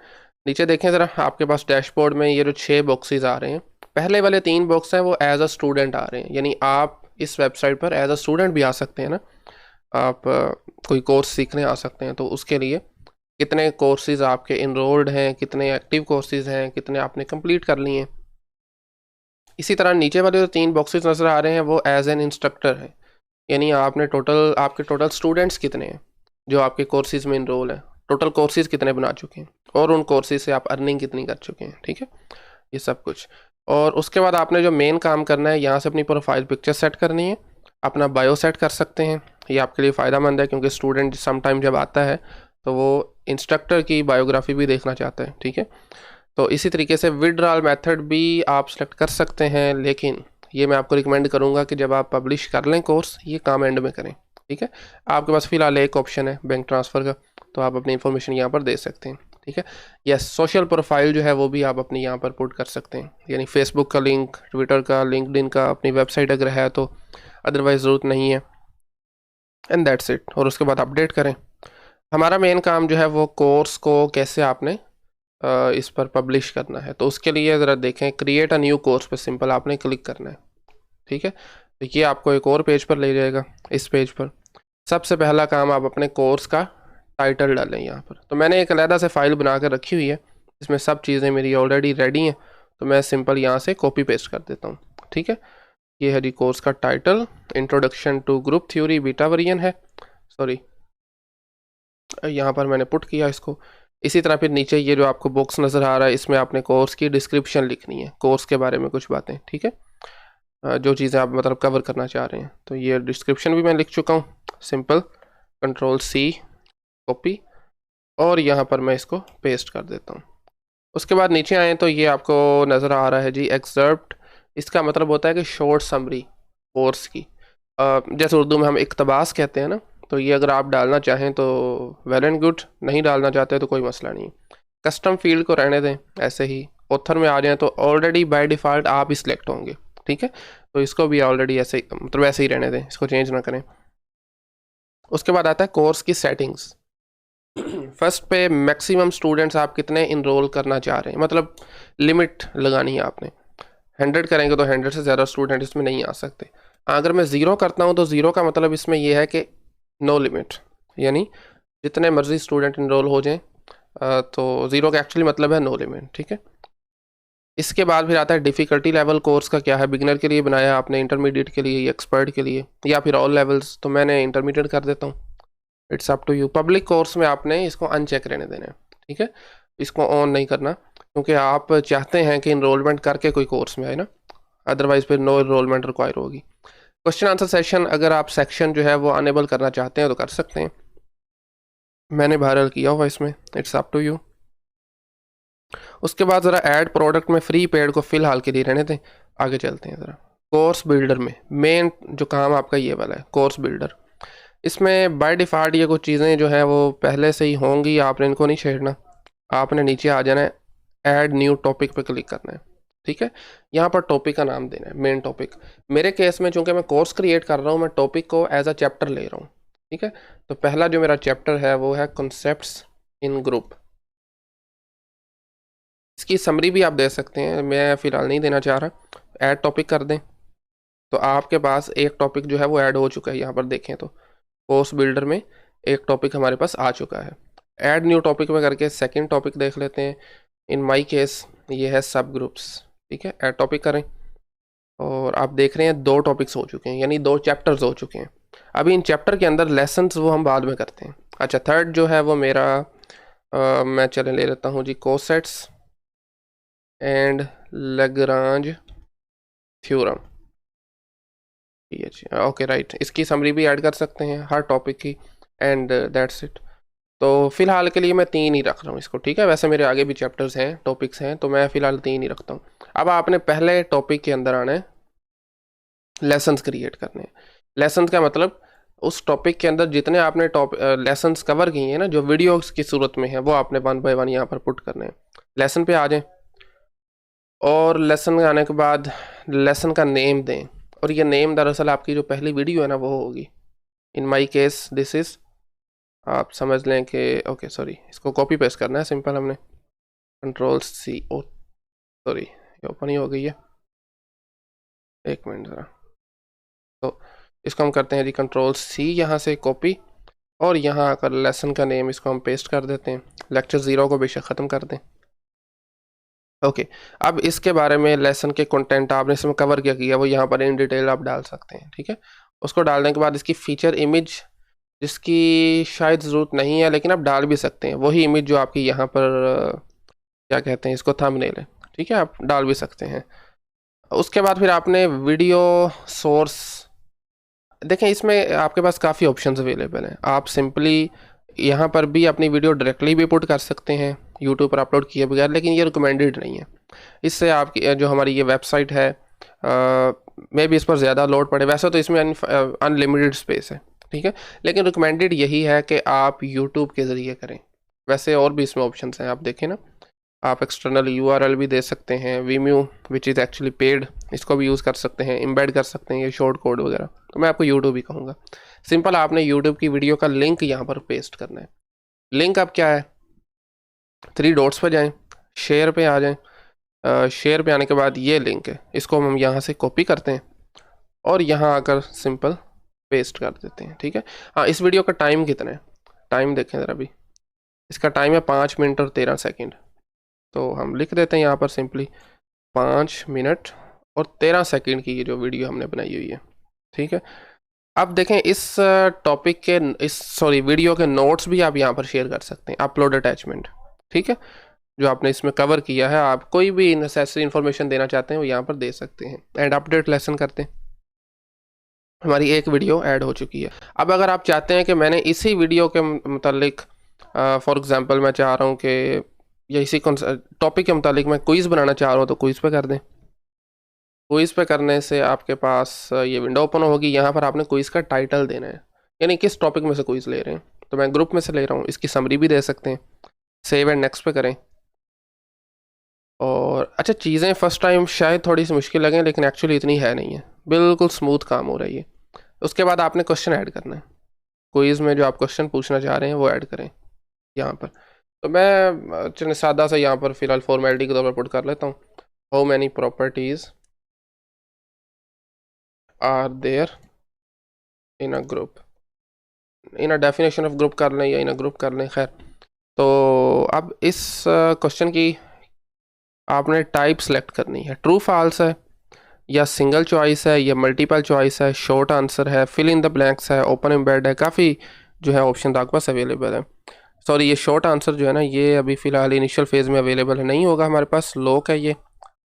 [SPEAKER 2] नीचे देखें ज़रा, आपके पास डैशबोर्ड में ये जो 6 बॉक्सेस आ रहे हैं, पहले वाले 3 बॉक्स हैं वो एज अ स्टूडेंट आ रहे हैं, यानी आप इस वेबसाइट पर एज अ स्टूडेंट भी आ सकते हैं ना। आप कोई कोर्स सीखने आ सकते हैं, तो उसके लिए कितने कोर्सेज आपके इनरोल्ड हैं, कितने एक्टिव कोर्सेज हैं, कितने आपने कंप्लीट कर लिए हैं। इसी तरह नीचे वाले जो 3 बॉक्सेस नज़र आ रहे हैं वो एज एन इंस्ट्रक्टर है, यानी आपने आपके टोटल स्टूडेंट्स कितने हैं जो आपके कोर्सेज में इनरोल हैं, टोटल कोर्सेज कितने बना चुके हैं और उन कोर्सेज से आप अर्निंग कितनी कर चुके हैं, ठीक है, ये सब कुछ। और उसके बाद आपने जो मेन काम करना है, यहाँ से अपनी प्रोफाइल पिक्चर सेट करनी है, अपना बायो सेट कर सकते हैं। ये आपके लिए फ़ायदेमंद है क्योंकि स्टूडेंट समटाइम जब आता है तो वो इंस्ट्रक्टर की बायोग्राफी भी देखना चाहता है, ठीक है। तो इसी तरीके से विड्रॉल मेथड भी आप सेलेक्ट कर सकते हैं, लेकिन ये मैं आपको रिकमेंड करूँगा कि जब आप पब्लिश कर लें कोर्स, ये काम एंड में करें, ठीक है। आपके पास फ़िलहाल एक ऑप्शन है बैंक ट्रांसफ़र का, तो आप अपनी इन्फॉर्मेशन यहाँ पर दे सकते हैं, ठीक है। यस, सोशल प्रोफाइल जो है वो भी आप अपनी यहाँ पर पुट कर सकते हैं, यानी फेसबुक का लिंक, ट्विटर का, लिंक्डइन का, अपनी वेबसाइट अगर है तो, अदरवाइज़ ज़रूरत नहीं है, एंड दैट्स इट। और उसके बाद अपडेट करें। हमारा मेन काम जो है वो कोर्स को कैसे आपने इस पर पब्लिश करना है, तो उसके लिए ज़रा देखें, क्रिएट अ न्यू कोर्स पे सिंपल आपने क्लिक करना है, ठीक है। तो ये आपको एक और पेज पर ले जाएगा। इस पेज पर सबसे पहला काम, आप अपने कोर्स का टाइटल डालें यहाँ पर। तो मैंने एक अलहदा से फ़ाइल बना कर रखी हुई है, इसमें सब चीज़ें मेरी ऑलरेडी रेडी हैं, तो मैं सिंपल यहाँ से कॉपी पेस्ट कर देता हूँ, ठीक है। ये है जी कोर्स का title, introduction to group theory beta variant है, सॉरी यहाँ पर मैंने पुट किया इसको। इसी तरह फिर नीचे ये जो आपको बॉक्स नज़र आ रहा है, इसमें आपने कोर्स की डिस्क्रिप्शन लिखनी है, कोर्स के बारे में कुछ बातें, ठीक है, जो चीज़ें आप मतलब कवर करना चाह रहे हैं। तो ये डिस्क्रिप्शन भी मैं लिख चुका हूँ, सिंपल Ctrl+C कॉपी, और यहाँ पर मैं इसको पेस्ट कर देता हूँ। उसके बाद नीचे आएँ तो ये आपको नज़र आ रहा है जी एक्सर्प्ट, इसका मतलब होता है कि शॉर्ट समरी कोर्स की। जैसे उर्दू में हम इक़्तिबास कहते हैं ना, तो ये अगर आप डालना चाहें तो वेल एंड गुड, नहीं डालना चाहते तो कोई मसला नहीं। कस्टम फील्ड को रहने दें ऐसे ही। ऑथर में आ जाएं तो ऑलरेडी बाय डिफ़ॉल्ट आप ही सिलेक्ट होंगे, ठीक है। तो इसको भी ऑलरेडी ऐसे मतलब ऐसे ही रहने दें, इसको चेंज ना करें। उसके बाद आता है कोर्स की सेटिंग्स। फर्स्ट पे मैक्सिमम स्टूडेंट्स आप कितने इनरोल करना चाह रहे हैं, मतलब लिमिट लगानी है आपने। 100 करेंगे तो 100 से ज़्यादा स्टूडेंट इसमें नहीं आ सकते। अगर मैं ज़ीरो करता हूँ तो ज़ीरो का मतलब इसमें यह है कि नो लिमिट, यानी जितने मर्जी स्टूडेंट इनरोल हो जाएं। तो ज़ीरो का एक्चुअली मतलब है नो लिमिट, ठीक है। इसके बाद फिर आता है डिफ़िकल्टी लेवल। कोर्स का क्या है, बिगिनर के लिए बनाया आपने, इंटरमीडिएट के लिए, एक्सपर्ट के लिए, या फिर ऑल लेवल्स। तो मैंने इंटरमीडिएट कर देता हूँ, it's up to you. Public course में आपने इसको अनचेक रहने देना है, ठीक है। इसको ऑन नहीं करना, क्योंकि आप चाहते हैं कि इनरोलमेंट करके कोई कोर्स में आए ना, अदरवाइज फिर नो इनरोलमेंट रिक्वायर होगी। क्वेश्चन आंसर सेशन, अगर आप सेक्शन जो है वो अनेबल करना चाहते हैं तो कर सकते हैं, मैंने वायरल किया हुआ इसमें, इट्स अप टू यू। उसके बाद ज़रा ऐड प्रोडक्ट में फ्री पेड को फ़िलहाल के लिए रहने दें, आगे चलते हैं ज़रा। कोर्स बिल्डर में मेन जो काम आपका ये वाला है, कोर्स बिल्डर। इसमें बाय डिफ़ॉल्ट ये कुछ चीज़ें जो हैं वो पहले से ही होंगी, आपने इनको नहीं छेड़ना। आपने नीचे आ जाना है, ऐड न्यू टॉपिक पे क्लिक करना है, ठीक है। यहाँ पर टॉपिक का नाम देना है, मेन टॉपिक। मेरे केस में चूंकि मैं कोर्स क्रिएट कर रहा हूँ, मैं टॉपिक को एज अ चैप्टर ले रहा हूँ, ठीक है। तो पहला जो मेरा चैप्टर है वो है कॉन्सेप्ट्स इन ग्रुप। इसकी समरी भी आप दे सकते हैं, मैं फ़िलहाल नहीं देना चाह रहा। ऐड टॉपिक कर दें तो आपके पास एक टॉपिक जो है वो ऐड हो चुका है। यहाँ पर देखें तो कोर्स बिल्डर में एक टॉपिक हमारे पास आ चुका है। ऐड न्यू टॉपिक में करके सेकंड टॉपिक देख लेते हैं। इन माय केस ये है सब ग्रुप्स, ठीक है। ऐड टॉपिक करें और आप देख रहे हैं 2 टॉपिक्स हो चुके हैं, यानी 2 चैप्टर्स हो चुके हैं। अभी इन चैप्टर के अंदर लेसन्स वो हम बाद में करते हैं। अच्छा, थर्ड जो है वो मेरा मैं चले ले लेता हूँ जी, cosets and Lagrange theorem, okay right. इसकी समरी भी ऐड कर सकते हैं हर टॉपिक की, एंड दैट्स इट। तो फ़िलहाल के लिए मैं 3 ही रख रहा हूँ इसको, ठीक है। वैसे मेरे आगे भी चैप्टर्स हैं, टॉपिक्स हैं, तो मैं फ़िलहाल 3 ही रखता हूँ। अब आपने पहले टॉपिक के अंदर आना है, लेसन्स क्रिएट करने हैं। लेसन्स का मतलब उस टॉपिक के अंदर जितने आपने लेसन्स कवर किए हैं ना, जो वीडियोस की सूरत में है, वो आपने 1 बाय 1 यहाँ पर पुट करने हैं। लेसन पे आ जाएं और लेसन आने के बाद लेसन का नेम दें, और ये नेम दरअसल आपकी जो पहली वीडियो है ना वो होगी। इन माई केस दिस इज़, आप समझ लें कि ओके सॉरी, इसको कॉपी पेस्ट करना है सिंपल। हमने Ctrl+C, ओ सॉरी ये ओपन ही हो गई है, एक मिनट ज़रा। तो इसको हम करते हैं जी Ctrl+C, यहाँ से कॉपी, और यहाँ आकर लेसन का नेम इसको हम पेस्ट कर देते हैं। लेक्चर 0 को बेशक ख़त्म कर दें, ओके। अब इसके बारे में लेसन के कंटेंट आपने इसमें कवर क्या किया वो यहाँ पर इन डिटेल आप डाल सकते हैं, ठीक है। उसको डालने के बाद इसकी फ़ीचर इमेज, जिसकी शायद ज़रूरत नहीं है लेकिन आप डाल भी सकते हैं, वही इमेज जो आपकी यहाँ पर क्या कहते हैं इसको, थंबनेल है, ठीक है, आप डाल भी सकते हैं। उसके बाद फिर आपने वीडियो सोर्स देखें, इसमें आपके पास काफ़ी ऑप्शंस अवेलेबल हैं। आप सिंपली यहाँ पर भी अपनी वीडियो डायरेक्टली भी पुट कर सकते हैं यूट्यूब पर अपलोड किए बगैर, लेकिन ये रिकमेंडेड नहीं है। इससे आपकी जो हमारी ये वेबसाइट है मे भी इस पर ज़्यादा लोड पड़े। वैसे तो इसमें अनलिमिटेड स्पेस है, ठीक है, लेकिन रिकमेंडेड यही है कि आप यूट्यूब के ज़रिए करें। वैसे और भी इसमें ऑप्शन हैं, आप देखें ना, आप एक्सटर्नल URL भी दे सकते हैं, Vimeo which is actually paid, इसको भी यूज़ कर सकते हैं, एम्बेड कर सकते हैं ये शॉर्ट कोड वगैरह। तो मैं आपको यूट्यूब ही कहूँगा। सिंपल आपने यूट्यूब की वीडियो का लिंक यहाँ पर पेस्ट करना है। लिंक अब क्या है, 3 डॉट्स पर जाएं, शेयर पे आ जाएं। शेयर पे आने के बाद ये लिंक है, इसको हम यहाँ से कॉपी करते हैं और यहाँ आकर सिंपल पेस्ट कर देते हैं, ठीक है। हाँ, इस वीडियो का टाइम कितना है, टाइम देखें ज़रा भी, इसका टाइम है 5 मिनट और 13 सेकेंड। तो हम लिख देते हैं यहाँ पर सिंपली 5 मिनट और 13 सेकेंड की ये जो वीडियो हमने बनाई हुई है, ठीक है। अब देखें इस टॉपिक के वीडियो के नोट्स भी आप यहाँ पर शेयर कर सकते हैं, अपलोड अटैचमेंट, ठीक है। जो आपने इसमें कवर किया है, आप कोई भी नेसेसरी इन्फॉर्मेशन देना चाहते हैं वो यहाँ पर दे सकते हैं। एंड अपडेट लेसन करते हैं, हमारी एक वीडियो ऐड हो चुकी है। अब अगर आप चाहते हैं कि मैंने इसी वीडियो के मतलब फॉर एग्जांपल मैं चाह रहा हूँ कि या इसी टॉपिक के मुतालिक मैं क्विज़ बनाना चाह रहा हूँ, तो क्विज़ पे कर दें। क्विज़ पे करने से आपके पास ये विंडो ओपन होगी। यहाँ पर आपने क्विज़ का टाइटल देना है, यानी किस टॉपिक में से क्विज़ ले रहे हैं। तो मैं ग्रुप में से ले रहा हूँ, इसकी समरी भी दे सकते हैं। सेव एंड नेक्स्ट पे करें। और अच्छा, चीज़ें फ़र्स्ट टाइम शायद थोड़ी सी मुश्किल लगें, लेकिन एक्चुअली इतनी है नहीं है, बिल्कुल स्मूथ काम हो रही है। उसके बाद आपने क्वेश्चन ऐड करना है, क्विज़ में जो आप क्वेश्चन पूछना चाह रहे हैं वो ऐड करें यहाँ पर। तो मैं चलिए सादा सा यहाँ पर फ़िलहाल फॉर्मेलिटी के तौर पर पुट कर लेता हूँ। How many properties are there in a group, in a definition of group कर लें या इन अ ग्रुप कर लें, खैर। तो अब इस क्वेश्चन की आपने टाइप सेलेक्ट करनी है, ट्रू फॉल्स है या सिंगल चॉइस है या मल्टीपल चॉइस है, शॉर्ट आंसर है, फिल इन द ब्लैंक्स है, ओपन एम्बेड है, काफ़ी जो है ऑप्शन आपके पास अवेलेबल है। सॉरी, ये शॉर्ट आंसर जो है ना, ये अभी फ़िलहाल इनिशियल फेज़ में अवेलेबल है, नहीं होगा हमारे पास, लॉक है ये।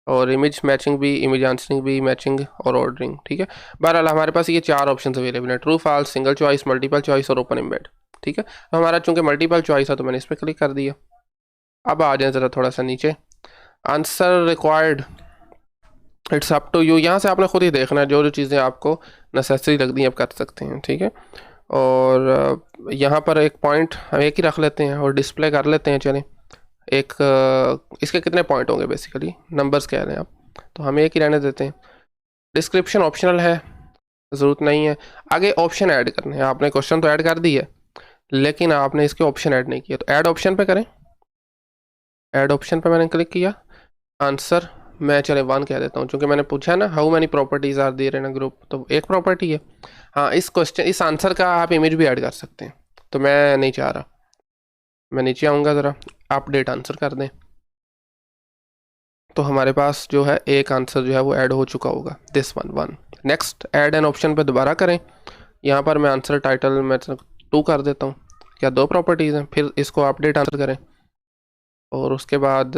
[SPEAKER 2] और इमेज मैचिंग भी, इमेज आंसरिंग भी, मैचिंग और ऑर्डरिंग, ठीक है। बहरहाल हमारे पास ये 4 ऑप्शन अवेलेबल हैं, true false, single choice, multiple choice और ओपन एम्बेड, ठीक है। तो हमारा चूंकि मल्टीपल चॉइस है तो मैंने इस पर क्लिक कर दिया। अब आ जाए ज़रा थोड़ा सा नीचे, answer required, it's up to you. यहाँ से आपने खुद ही देखना है, जो जो चीज़ें आपको नेसेसरी लगती हैं आप कर सकते हैं, ठीक है। और यहाँ पर एक पॉइंट हम एक ही रख लेते हैं और डिस्प्ले कर लेते हैं। चलें, एक इसके कितने पॉइंट होंगे, बेसिकली नंबर्स कह रहे हैं आप, तो हम एक ही रहने देते हैं। डिस्क्रिप्शन ऑप्शनल है, ज़रूरत नहीं है। आगे ऑप्शन ऐड करने हैं आपने, क्वेश्चन तो ऐड कर दी है लेकिन आपने इसके ऑप्शन ऐड नहीं किया, तो ऐड ऑप्शन पे करें। ऐड ऑप्शन पे मैंने क्लिक किया, आंसर मैं चले 1 कह देता हूँ, क्योंकि मैंने पूछा ना how many properties are there in a group, तो एक प्रॉपर्टी है। हाँ, इस क्वेश्चन, इस आंसर का आप इमेज भी ऐड कर सकते हैं, तो मैं नहीं चाह रहा। मैं नीचे आऊँगा, ज़रा अपडेट आंसर कर दें, तो हमारे पास जो है एक आंसर जो है वो ऐड हो चुका होगा, this one. Next add an option पे दोबारा करें। यहाँ पर मैं आंसर टाइटल में 2 कर देता हूँ, क्या 2 प्रॉपर्टीज़ हैं। फिर इसको अपडेट आंसर करें और उसके बाद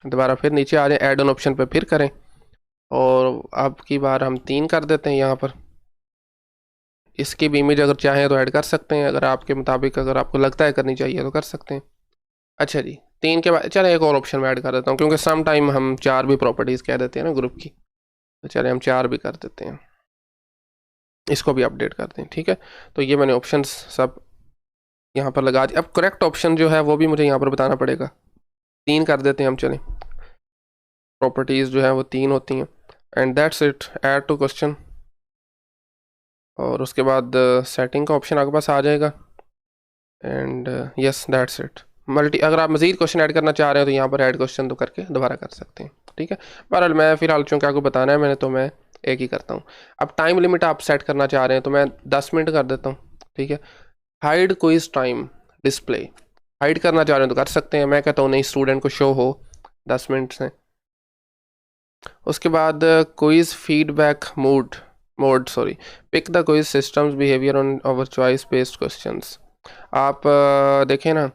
[SPEAKER 2] दोबारा फिर नीचे आ जाए, ऐड ऑन ऑप्शन पे फिर करें और अब की बार हम 3 कर देते हैं यहाँ पर। इसकी भी इमेज अगर चाहें तो ऐड कर सकते हैं, अगर आपके मुताबिक, अगर आपको लगता है करनी चाहिए तो कर सकते हैं। अच्छा जी, 3 के बाद चलें एक और ऑप्शन में ऐड कर देता हूँ, क्योंकि सम टाइम हम 4 भी प्रॉपर्टीज़ कह देते हैं ना ग्रुप की, तो चलें हम 4 भी कर देते हैं, इसको भी अपडेट करते हैं, ठीक है। तो ये मैंने ऑप्शंस सब यहाँ पर लगा दिया। अब करेक्ट ऑप्शन जो है वो भी मुझे यहाँ पर बताना पड़ेगा, 3 कर देते हैं हम। चलें, प्रॉपर्टीज़ जो है वो 3 होती हैं, and that's it, add to question. और उसके बाद सेटिंग का ऑप्शन आपके पास आ जाएगा, एंड यस दैट्स इट। अगर आप मज़ीद क्वेश्चन ऐड करना चाह रहे हो तो यहाँ पर ऐड क्वेश्चन तो करके दोबारा कर सकते हैं, ठीक है। बहरहाल मैं फ़िलहाल चूँकि आपको बताना है मैंने, तो मैं एक ही करता हूँ। अब टाइम लिमिट आप सेट करना चाह रहे हैं तो मैं 10 मिनट कर देता हूँ, ठीक है। Hide quiz time display, hide करना चाह रहे हैं तो कर सकते हैं, मैं कहता हूँ नहीं, स्टूडेंट को शो हो 10 मिनट से। उसके बाद quiz feedback mode sorry, pick the quiz systems behaviour on our choice based questions. आप देखें ना,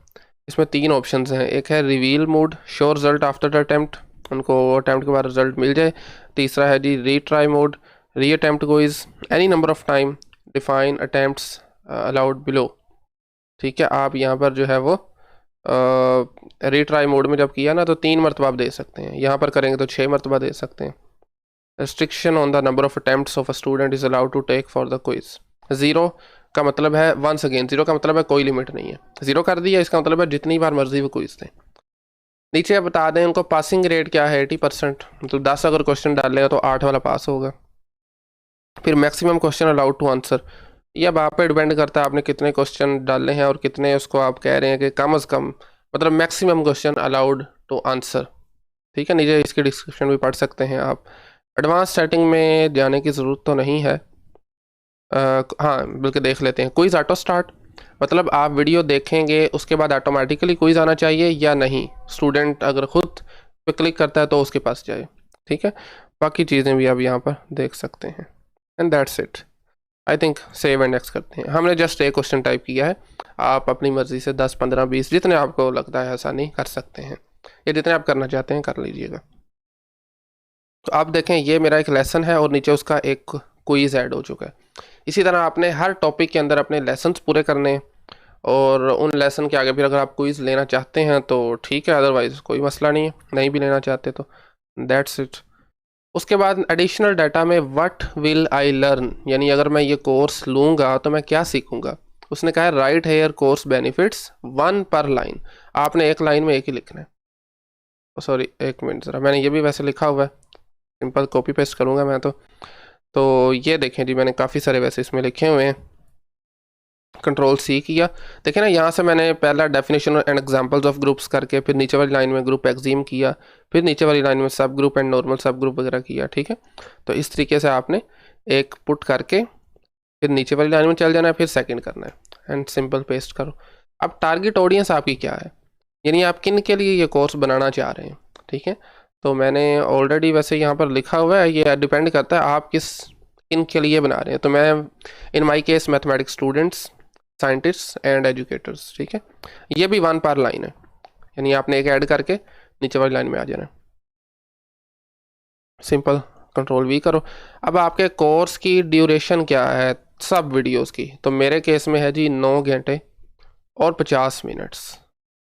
[SPEAKER 2] इसमें 3 ऑप्शंस हैं, एक है reveal mode, show result after the attempt, उनको अटैम्प्ट के बाद रिजल्ट मिल जाए। तीसरा है जी retry mode, re attempt quiz any number of time, define attempts allowed below, ठीक है। आप यहाँ पर जो है वो रीट्राई मोड में जब किया ना तो 3 मरतबा आप दे सकते हैं, यहाँ पर करेंगे तो 6 मरतबा दे सकते हैं। Restriction on the number of attempts of a student is allowed to take for the quiz. 0 का मतलब है, वंस अगेन 0 का मतलब है कोई लिमिट नहीं है, 0 कर दिया इसका मतलब है जितनी बार मर्जी वो क्विज दें। नीचे बता दें उनको पासिंग रेट क्या है, 80%, मतलब 10 अगर क्वेश्चन डालेगा तो 8 वाला पास होगा। फिर maximum question allowed to answer, ये अब आप पे डिपेंड करता है आपने कितने क्वेश्चन डाले हैं और कितने उसको आप कह रहे हैं कि कम अज़ कम, मतलब maximum question allowed to answer, ठीक है। नीचे इसकी डिस्क्रिप्शन भी पढ़ सकते हैं आप। एडवांस सेटिंग में जाने की ज़रूरत तो नहीं है, हाँ बल्कि देख लेते हैं। क्विज़ ऑटो स्टार्ट, मतलब आप वीडियो देखेंगे उसके बाद ऑटोमेटिकली क्विज़ आना चाहिए या नहीं, स्टूडेंट अगर खुद पे क्लिक करता है तो उसके पास जाए, ठीक है। बाकी चीज़ें भी आप यहाँ पर देख सकते हैं, and that's it. I think save and next करते हैं। हमने जस्ट एक क्वेश्चन टाइप किया है, आप अपनी मर्ज़ी से 10 15 20 जितने आपको लगता है आसानी कर सकते हैं, या जितने आप करना चाहते हैं कर लीजिएगा। तो आप देखें ये मेरा एक लेसन है और नीचे उसका एक क्विज़ ऐड हो चुका है। इसी तरह आपने हर टॉपिक के अंदर अपने लेसन्स पूरे करने हैं, और उन लेसन के आगे फिर अगर आप क्विज़ लेना चाहते हैं तो ठीक है, अदरवाइज़ कोई मसला नहीं है, नहीं भी लेना चाहते तो दैट्स इट। उसके बाद एडिशनल डाटा में व्हाट विल आई लर्न, यानी अगर मैं ये कोर्स लूँगा तो मैं क्या सीखूँगा। उसने कहा है राइट हेयर कोर्स बेनिफिट्स 1 पर लाइन, आपने एक लाइन में एक ही लिखना है। सॉरी एक मिनट ज़रा, मैंने ये भी वैसे लिखा हुआ है, सिंपल कॉपी पेस्ट करूँगा मैं तो ये देखें जी, मैंने काफ़ी सारे वैसे इसमें लिखे हुए हैं। कंट्रोल सी किया, देखें ना यहाँ से मैंने पहला definition and examples of groups करके फिर नीचे वाली लाइन में ग्रुप एक्जिम किया, फिर नीचे वाली लाइन में सब ग्रुप एंड नॉर्मल सब ग्रुप वगैरह किया। ठीक है, तो इस तरीके से आपने एक पुट करके फिर नीचे वाली लाइन में चल जाना है, फिर सेकंड करना है एंड सिंपल पेस्ट करो। अब टारगेट ऑडियंस आपकी क्या है, यानी आप किन के लिए ये कोर्स बनाना चाह रहे हैं। ठीक है, तो मैंने ऑलरेडी वैसे यहाँ पर लिखा हुआ है, ये डिपेंड करता है आप किन के लिए बना रहे हैं। तो मैं in my case mathematics students, scientist and educators. ठीक है, ये भी 1 पर लाइन है, यानी आपने एक ऐड करके नीचे वाली लाइन में आ जाना है। सिंपल कंट्रोल वी करो। अब आपके कोर्स की ड्यूरेशन क्या है सब वीडियोस की, तो मेरे केस में है जी 9 घंटे और 50 मिनट्स,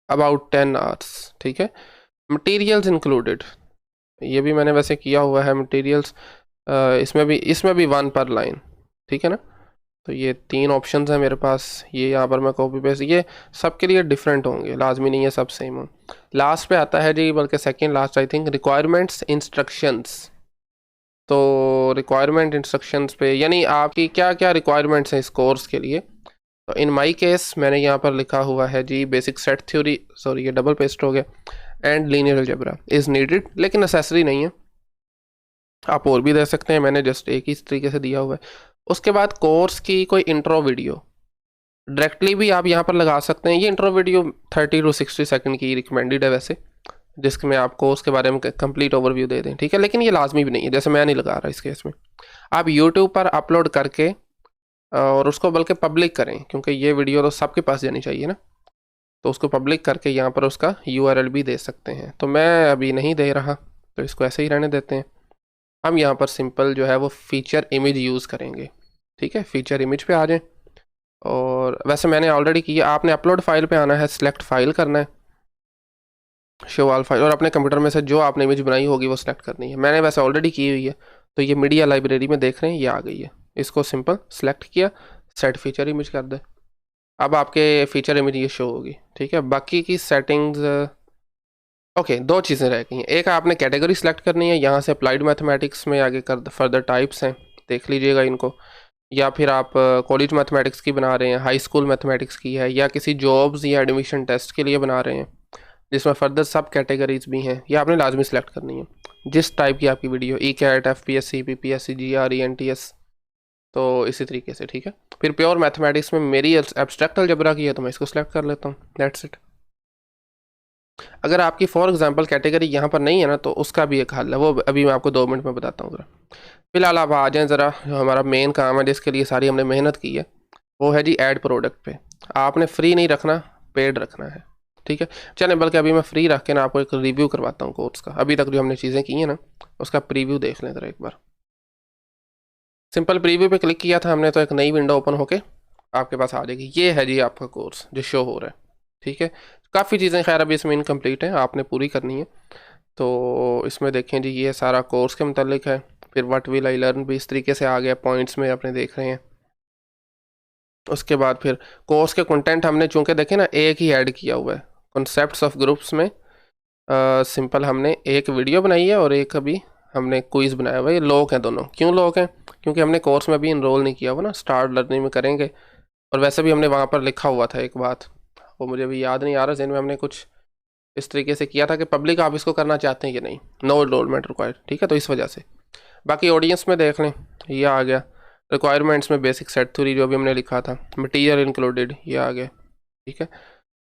[SPEAKER 2] अबाउट 10 आवर्स। ठीक है, मटेरियल्स इंक्लूडेड, ये भी मैंने वैसे किया हुआ है मटेरियल्स, इसमें भी 1 पर लाइन। ठीक है ना, तो ये 3 ऑप्शंस हैं मेरे पास, ये यहाँ पर मैं कॉपी पेस्ट, ये सबके लिए डिफरेंट होंगे, लाजमी नहीं है सब सेम हो। लास्ट पे आता है जी, बल्कि second last I think, requirements instructions. तो रिक्वायरमेंट इंस्ट्रक्शंस पे यानी आपकी क्या क्या रिक्वायरमेंट्स हैं इस कोर्स के लिए। तो इन माई केस मैंने यहाँ पर लिखा हुआ है जी बेसिक सेट थ्योरी, सॉरी ये डबल पेस्ट हो गया, and linear algebra is needed, लेकिन नेसेसरी नहीं है, आप और भी दे सकते हैं, मैंने जस्ट एक ही तरीके से दिया हुआ है। उसके बाद कोर्स की कोई इंट्रो वीडियो डायरेक्टली भी आप यहाँ पर लगा सकते हैं। ये इंट्रो वीडियो 30 to 60 सेकंड की रिकमेंडेड है वैसे, जिसमें आप कोर्स के बारे में कंप्लीट ओवरव्यू दे दें। ठीक है, लेकिन ये लाजमी भी नहीं है, जैसे मैं नहीं लगा रहा इस केस में। आप यूट्यूब पर अपलोड करके और उसको बल्कि पब्लिक करें, क्योंकि ये वीडियो तो सबके पास जानी चाहिए ना, तो उसको पब्लिक करके यहाँ पर उसका URL भी दे सकते हैं। तो मैं अभी नहीं दे रहा, तो इसको ऐसे ही रहने देते हैं। हम यहाँ पर सिंपल जो है वो फीचर इमेज यूज़ करेंगे। ठीक है, फीचर इमेज पे आ जाएं, और वैसे मैंने ऑलरेडी किया, आपने अपलोड फाइल पे आना है, सिलेक्ट फाइल करना है, शो ऑल फाइल, और अपने कंप्यूटर में से जो आपने इमेज बनाई होगी वो सिलेक्ट करनी है। मैंने वैसे ऑलरेडी की हुई है, तो ये मीडिया लाइब्रेरी में देख रहे हैं, ये आ गई है। इसको सिंपल सेलेक्ट किया, सेट फीचर इमेज कर दे, अब आपके फीचर इमेज ये शो होगी। ठीक है, बाकी की सेटिंग्स ओके, 2 चीज़ें रह गई हैं। एक आपने कैटेगरी सेलेक्ट करनी है, यहाँ से अप्लाइड मैथमेटिक्स में आगे कर फर्दर टाइप्स हैं, देख लीजिएगा इनको, या फिर आप कॉलेज मैथमेटिक्स की बना रहे हैं, हाई स्कूल मैथमेटिक्स की है, या किसी जॉब्स या एडमिशन टेस्ट के लिए बना रहे हैं जिसमें फर्दर सब कैटेगरीज भी हैं, ये आपने लाजमी सेलेक्ट करनी है। जिस टाइप की आपकी video, ECAT, FPSC, PPSC, GRE, NTS, तो इसी तरीके से। ठीक है, फिर प्योर मैथमेटिक्स में मेरी एब्स्ट्रैक्ट अलजेब्रा की है, तो मैं इसको सेलेक्ट कर लेता हूँ, दैट्स इट। अगर आपकी फॉर एग्जांपल कैटेगरी यहाँ पर नहीं है ना, तो उसका भी एक हल है, वो अभी मैं आपको 2 मिनट में बताता हूँ ज़रा। फिलहाल आप आ जाएँ ज़रा, जो हमारा मेन काम है जिसके लिए सारी हमने मेहनत की है, वो है जी ऐड प्रोडक्ट पे। आपने फ्री नहीं रखना, पेड रखना है। ठीक है, चलें बल्कि अभी मैं फ्री रख के ना आपको एक रिव्यू करवाता हूँ कोर्स का, अभी तक जो हमने चीज़ें की हैं ना उसका प्रीव्यू देख लें ज़रा एक बार। सिंपल प्रीव्यू पे क्लिक किया था हमने, तो एक नई विंडो ओपन होके आपके पास आ जाएगी। ये है जी आपका कोर्स जो शो हो रहा है। ठीक है, काफ़ी चीज़ें खैर अभी इसमें इनकम्प्लीट हैं, आपने पूरी करनी है। तो इसमें देखें जी, ये सारा कोर्स के मतलब है। फिर व्हाट विल आई लर्न भी इस तरीके से आ गया, पॉइंट्स में अपने देख रहे हैं। उसके बाद फिर कोर्स के कंटेंट हमने चूँकि देखें ना एक ही ऐड किया हुआ है, कॉन्सेप्ट्स ऑफ ग्रुप्स में सिंपल हमने एक वीडियो बनाई है और एक अभी हमने क्विज़ बनाया हुआ है। ये लोग हैं दोनों, क्यों लोग हैं, क्योंकि हमने कोर्स में अभी इनरोल नहीं किया हुआ ना, स्टार्ट लर्निंग में करेंगे। और वैसे भी हमने वहाँ पर लिखा हुआ था एक बात, वो मुझे अभी याद नहीं आ रहा, जिनमें हमने कुछ इस तरीके से किया था कि पब्लिक आप इसको करना चाहते हैं कि नहीं, नो एनरोलमेंट रिक्वायर्ड। ठीक है, तो इस वजह से। बाकी ऑडियंस में देख लें, ये आ गया। रिक्वायरमेंट्स में बेसिक सेट थ्योरी जो भी हमने लिखा था, मटीरियल इंक्लूडेड, ये आ गया। ठीक है,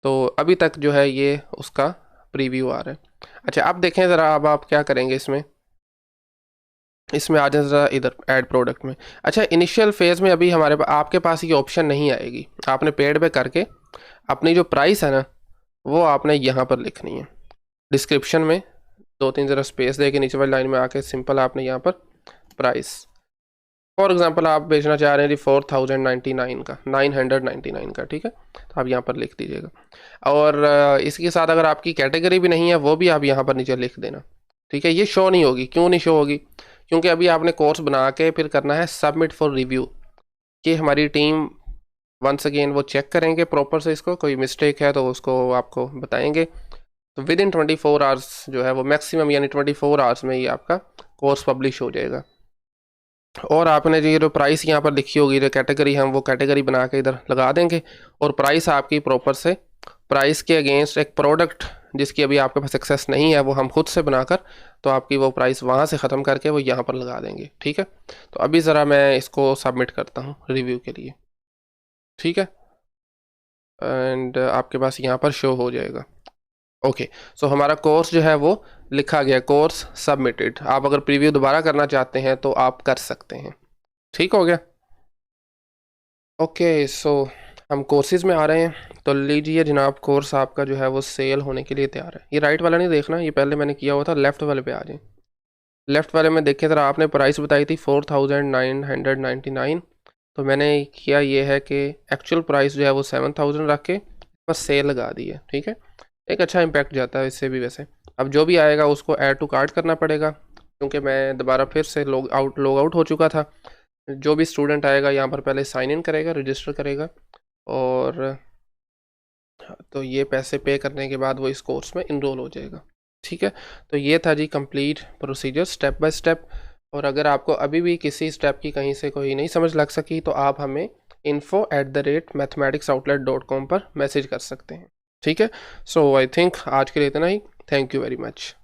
[SPEAKER 2] तो अभी तक जो है ये उसका प्रीव्यू आ रहा है। अच्छा, अब देखें ज़रा, अब आप क्या करेंगे इसमें आ जाए ज़रा इधर ऐड प्रोडक्ट में। अच्छा, इनिशियल फेज़ में अभी हमारे आपके पास ये ऑप्शन नहीं आएगी, आपने पेड पे करके अपनी जो प्राइस है ना वो आपने यहाँ पर लिखनी है। डिस्क्रिप्शन में 2-3 ज़रा स्पेस दे के नीचे वाली लाइन में आके सिंपल आपने यहाँ पर प्राइस, फॉर एग्जांपल आप बेचना चाह रहे हैं जी 4099 का, 999 का। ठीक है, तो आप यहाँ पर लिख दीजिएगा। और इसके साथ अगर आपकी कैटेगरी भी नहीं है वो भी आप यहाँ पर नीचे लिख देना। ठीक है, ये शो नहीं होगी। क्यों नहीं शो होगी? क्योंकि अभी आपने कोर्स बना के फिर करना है सबमिट फॉर रिव्यू, कि हमारी टीम वंस अगेन वो चेक करेंगे प्रॉपर से, इसको कोई मिस्टेक है तो उसको आपको बताएंगे। तो विद इन 24 आवर्स जो है वो मैक्सिमम, यानी 24 आवर्स में ही आपका कोर्स पब्लिश हो जाएगा। और आपने जो ये जो प्राइस यहाँ पर लिखी होगी, जो कैटेगरी, हम वो कैटेगरी बना के इधर लगा देंगे। और प्राइस आपकी प्रॉपर से प्राइस के अगेंस्ट एक प्रोडक्ट जिसकी अभी आपके पास एक्सेस नहीं है, वो हम खुद से बनाकर तो आपकी वो प्राइस वहाँ से ख़त्म करके वो यहाँ पर लगा देंगे। ठीक है, तो अभी ज़रा मैं इसको सबमिट करता हूँ रिव्यू के लिए। ठीक है, एंड आपके पास यहाँ पर शो हो जाएगा। ओके, सो हमारा कोर्स जो है वो लिखा गया, कोर्स सबमिटेड। आप अगर प्रीव्यू दोबारा करना चाहते हैं तो आप कर सकते हैं। ठीक हो गया? ओके, सो हम कोर्सेज़ में आ रहे हैं। तो लीजिए जनाब, कोर्स आपका जो है वो सेल होने के लिए तैयार है। ये राइट वाला नहीं देखना, ये पहले मैंने किया हुआ था। लेफ़्ट वाले पे आ जाए। लेफ़्ट वाले में देखें ज़रा, आपने प्राइस बताई थी 4999। तो मैंने किया ये है कि एक्चुअल प्राइस जो है वो 7000 रख के बस सेल लगा दी है। ठीक है, एक अच्छा इम्पैक्ट जाता है इससे भी। वैसे अब जो भी आएगा उसको ऐड टू कार्ट करना पड़ेगा, क्योंकि मैं दोबारा फिर से लॉग आउट हो चुका था। जो भी स्टूडेंट आएगा यहाँ पर पहले साइन इन करेगा, रजिस्टर करेगा, और तो ये पैसे पे करने के बाद वो इस कोर्स में इनरोल हो जाएगा। ठीक है, तो ये था जी complete procedure step by step. और अगर आपको अभी भी किसी स्टेप की कहीं से कोई नहीं समझ लग सकी तो आप हमें info@mathematicsoutlet.com पर मैसेज कर सकते हैं। ठीक है, सो आई थिंक आज के लिए इतना ही। Thank you very much.